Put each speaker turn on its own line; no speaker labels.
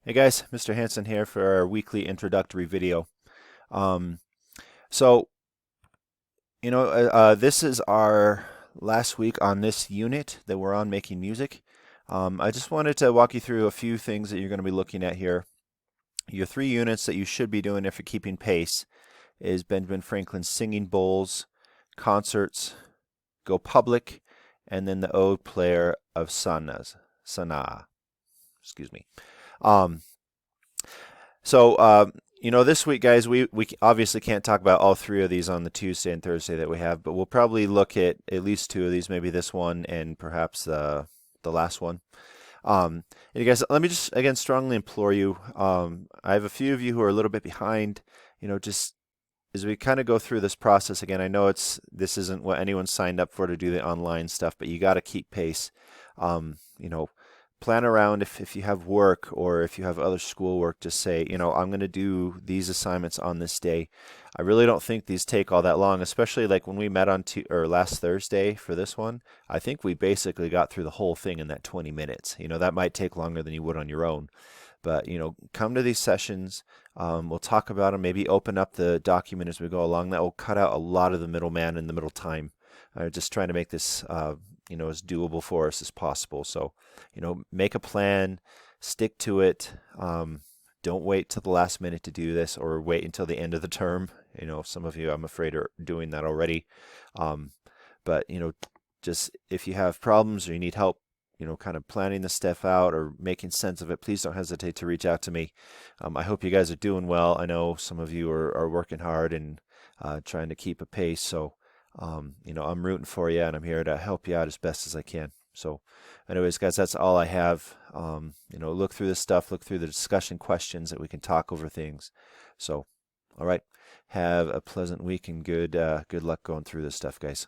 Hey guys, Mr. Hanson here for our weekly introductory video. Um, so, this is our last week on this unit that we're on making music. I just wanted to walk you through a few things that you're going to be looking at here. Your three units that you should be doing if you're keeping pace is Benjamin Franklin's Singing Bowls, Concerts, Go Public, and then the Ode Player of Sanaa. Excuse me. Um, So, this week, guys, we obviously can't talk about all three of these on the Tuesday and Thursday that we have, but we'll probably look at least two of these, maybe this one and perhaps the last one. And you guys, let me just again strongly implore you. I have a few of you who are a little bit behind. Just as we kind of go through this process again, I know this isn't what anyone signed up for to do the online stuff, but you got to keep pace. Um, you know, plan around if you have work or if you have other schoolwork, just say, I'm going to do these assignments on this day. I really don't think these take all that long, especially like when we met on last Thursday for this one. I think we basically got through the whole thing in that 20 minutes. That might take longer than you would on your own. But, come to these sessions. We'll talk about them, maybe open up the document as we go along. That will cut out a lot of the middleman and the middle time. Just trying to make this as doable for us as possible. So, make a plan, stick to it. Don't wait till the last minute to do this or wait until the end of the term. Some of you, I'm afraid, are doing that already. But, just if you have problems or you need help, kind of planning the stuff out or making sense of it, please don't hesitate to reach out to me. I hope you guys are doing well. I know some of you are working hard and trying to keep a pace. So, I'm rooting for you and I'm here to help you out as best as I can. So anyways, guys, that's all I have. Look through this stuff, look through the discussion questions that we can talk over things. So, all right, have a pleasant week and good luck going through this stuff, guys.